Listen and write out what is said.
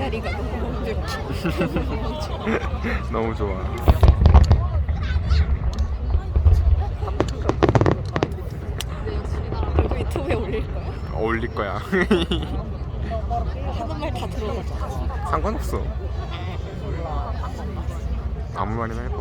자리가 너무 좋지. 너무 좋아. 이거 유튜브에 올릴 거야? 어울릴 거야. 하는 말 다 들어가잖아. 상관없어. 아무 말이나 해봐.